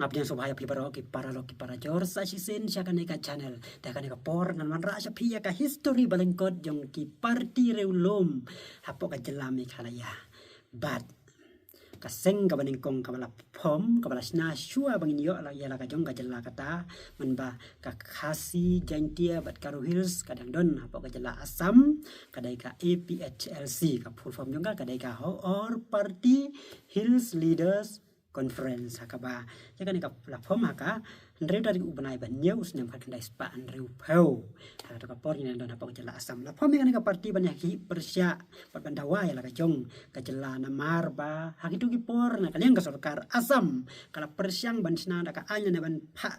ngapnya sobaya pibaro ki para jor sa sisen siya kaneka channel ta kaneka por ngan man ra siya pia ka history balengkot jong ki parti reulom hapo ka jelami khalaya bat kaseng ka baningkong ka bala pom ka bala sna shua bangin yo la ya la ka jong ka jela kata man ba ka khasi jantia bat karu hills kadang don hapo ka jela asam kadai ka APHLC ka full form jong ka kadai ka or party hills leaders conference hakaba jaga ni ka platform haka ndreu dari ubanai ban news nem ka kendai spa ndreu pau haka ka por ni don apa jela asam la pom ni ka parti ban ki persya pat bandawa ya la ka jong ka jela na marba haki tu ki por na kalian ka sarkar asam kala persyang ban sna da ka anya na ban pha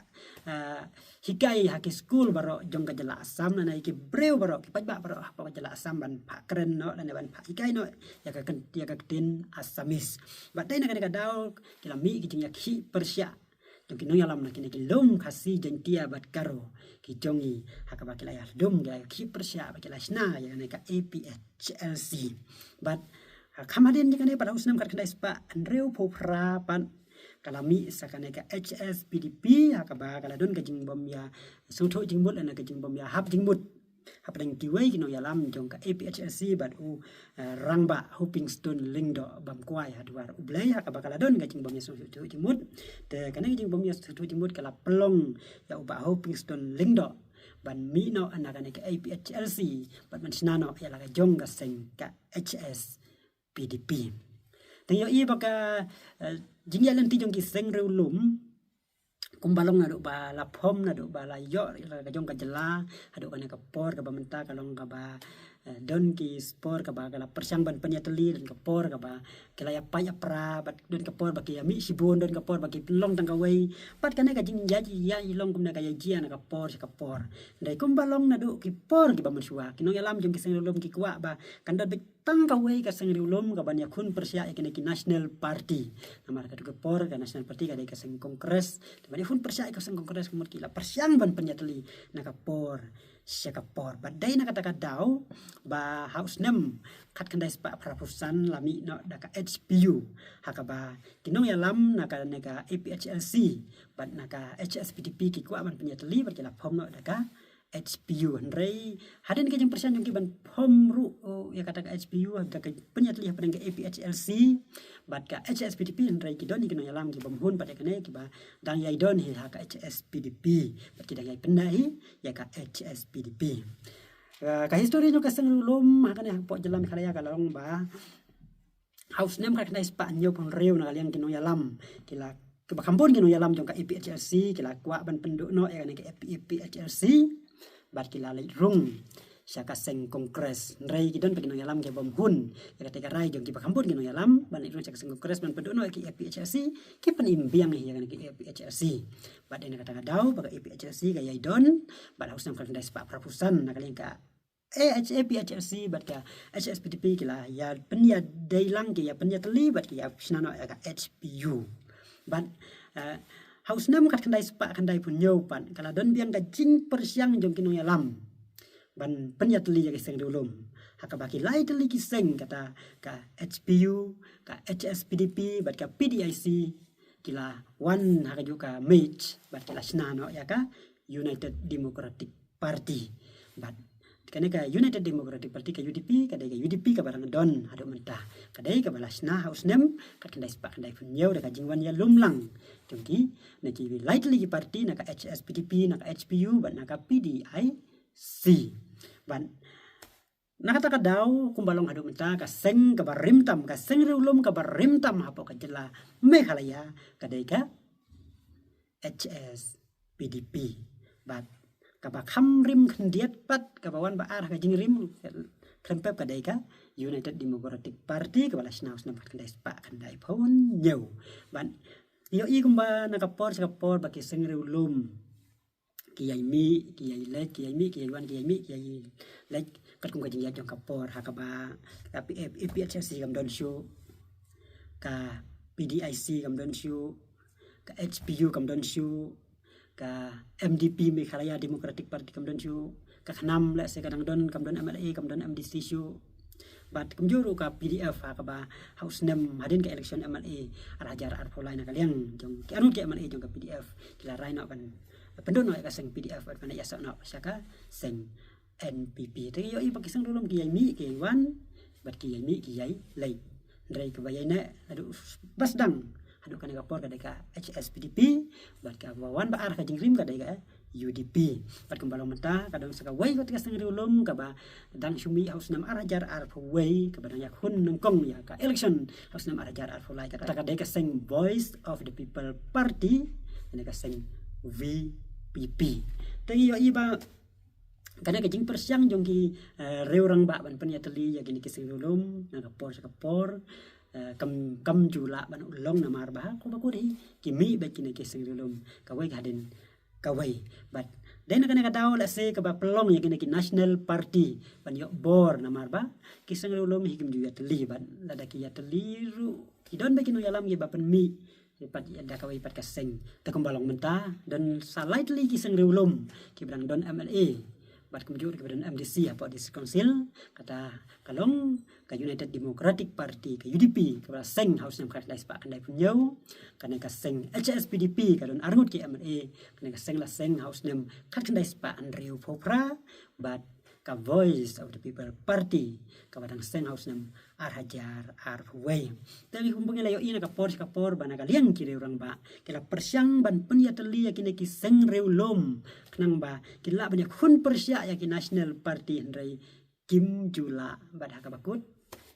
hikai haki school baro jong ka jela asam na ki breu baro ki pajba baro apa jela asam ban pha keren no na ban pha hikai no ya ka tin asamis batai na ka daw kilami ki jing ki persya jong ki no yalam na ki lom khasi jantia bat karo ki jongi hakaba kilaya dum ga ki persya ba kilasna ya ka APHLC but kamaden ni kan pada usnam kat kendai spa andreu popra pan kalami sakane ka HSPDP hakaba kala don ka jing bom ya sutho jing mut ana ka jing bom ya hap jing mut hapdang kiwai kino yalam jong ka APHLC bat rangba hoping stone lingdo bam kwai hadwar ublai hakaba kala don ka jing bom ya sutho jing mut te kana jing bom ya sutho jing mut kala pelong ya uba hoping stone lingdo ban mino ana kana ka APHLC bat man sinano ya la ka jong ka seng ka HSPDP tengyo i baka jingyalan ti jong ki seng reulum kumbalong na do ba la pom na do ba la yo ka jong ka jela ado kana ka por ka bamenta kalong ka ba don ki spor ka ba kala persyang ban penyateli dan ka por ka ba kala ya paya pra bat don ka por ba ki mi sibon don ka por ba ki long tang ka wei pat kana ka jing jaji ya ilong kum na ka ya na ka por dai kumbalong na do ki por ki ba mensua kinong yalam jong ki seng lom ki kwa ba kanda tang ka wei ka seng lom ka ban ya kun persya ikene ki national party namar ka do ka por ka national party ka dai ka seng kongres ban ya kun persya ka seng kongres kumut ki la persyang ban penyateli na ka por syakapor badai na kata daw ba house nem kat kandai spa prapusan lami no daka HPU hakaba kinong yalam naka nega APHLC bat naka HSPDP ki kwa ban penyateli berkila pom no daka HPU Henry haden ke jeng persen jong ki ban pom ru ya kata HPU daka penyateli pada ke APHLC bat ka HSPDP Henry ki don ki no yalam ki bamhun pada kene ki ba dang yai don hi haka HSPDP bat ki dang yai pendai ya ka HSPDP ka histori no ka seng lum hakane po jelam khalaya kalong ba house name ka kena spa nyo pon reu na kalian kino yalam kila ke bakampun kino yalam jong ka APHLC kila kwa ban penduk no ya ka APHLC bat kila lai rung syaka seng kongres rei kidon pagino yalam ke bom hun ya ketika rai jong ki bakampun kino yalam ban rung syaka seng kongres ban penduk no ki APHLC ki pen imbiang ya ki APHLC bat ina kata daw baga APHLC ga yai don bat haus nam kan dai spa prapusan na kalian ka APHLC bat ka HSPDP kila ya penya dailang ki ya penya teli bat ki ya sinano ya ka HPU bat haus nam kat kendai spa kendai punyo pan kala don biang ka jing persyang jong kino yalam ban penyateli ya kiseng dulum hakabaki lai teli kiseng kata ka HPU ka HSPDP bat ka PDIC kila one haka juga match bat kila sinano ya ka United Democratic Party bat kene ka United Democratic Party ka UDP kadai ka UDP ka barang don hado mentah kadai ka balasna house nem kat kendai spa kendai punyo da ka jingwan ya lumlang jongki na ki lightly ki party na ka HSPDP na ka HPU ban na ka PDIC ban nakata ka daw kumbalong hado mentah ka seng ka barimtam ka seng reulum ka barimtam hapo ka jela meghalaya kadai ka HSPDP bat kaba kham rim khendiat pat kabawan ba arah ka jing rim krempep kadai ka United Democratic Party ka balas naus nam kandai spa kandai phon nyau ban yo i kumba nakapor sakapor ba ki seng reulum ki yai mi ki yai lek ki yai mi ki yai wan ki yai mi ki yai lek kat kum ka jing ya jong kapor hakaba tapi APHLC kam don show ka PDIC kam don show ka HPU kam don show ka MDP Meghalaya Democratic Party kam don show ka khanam la se kadang don kam don MLA kam don MDC show bat kumjuru ka PDF ka ba house nem hadin ka election MLA arajar arfolai na kalian jong ki anu ki MLA jong ka PDF kila rai na ban pendon ka seng PDF at pana yasa na saka seng NPP te yo i pakisang dulum ki mi ki wan bat ki mi ki yai lai ndrai ka bayai na adu basdang adu kan ka por ka deka HSPDP bat ka wan ba ar ka jingrim ka deka UDP pat kembalong menta kadang saka wai ko tigas tengri ulum ka ba dang sumi haus nam arajar ar wai ka badang yak hun nengkong ya ka election haus nam arajar ar fulai ka deka sing voice of the people party ini ka sing VPP tangi yo iba kana ka jing persiang jongki reurang ba ban pen ya teli ya gini kising ulum na ka por kam jula ban ulong na marba ko ba ko di kimi ba kini kising ulum ka wai gaden kawai but then kana daw la se ka ba pelong ya kini national party ban yo bor na marba kisang ulum hikim ju ya teli ban la da ki ya teli ru idon ba kinu yalam ye ba pen mi pat ya da kawai pat kaseng ta kumbalong menta dan slightly kisang ulum ki brang don MLA bat kemjur ke badan MDC apa di council kata kalong ka United Democratic Party ke UDP ke seng house nam kat pa kandai punyau kana ka seng HSPDP ka don arngut ke MLA kana ka seng la seng house nam kat kandai pa Andrew Popra bat ka voice of the people party ka badang seng house nam arhajar arway tapi kumpung layo ina ka por bana ka liang kire orang ba kila persyang ban pen ya teli ya kini ki seng reulom kenang ba kila banyak hun persya ya ki national party ndrai Kim Jula bad ka bakut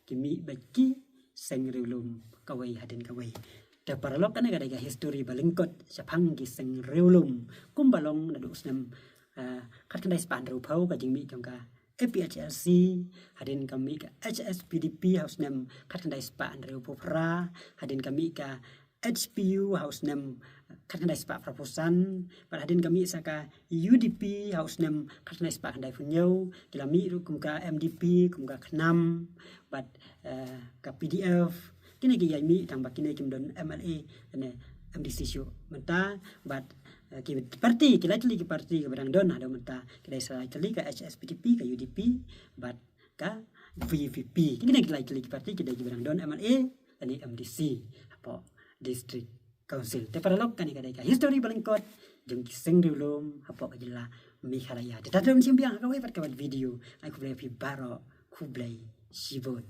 kimi baki seng reulom kawai hadin kawai da paralok kana ga history balengkot sapang ki seng reulom kumbalong na usnam kat kendai span rupau ka jingmi jongka APHLC hadin kami ka HSPDP house nem kat kendai span Popra hadin kami ka HPU house nem kat kendai span Prapusan hadin kami saka UDP house nem kat kendai span kendai punyau kilami kum ka MDP kum ka knam bat ka PDF kini ki yai mi tang bakine kim don MLA ne MDC show menta bat ki parti ki lagi ki parti ke barang don ada menta kedai salah teli ka HSPDP ka UDP bat ka VVP kini lagi ki parti kedai ki barang don MLA dan MDC apa district council te paralok kan kedai ka history balengkot jeng kiseng dulum apa kajela Meghalaya tetap dalam simpiang ka wai pat ka video aku blai pi baro ku blai sibut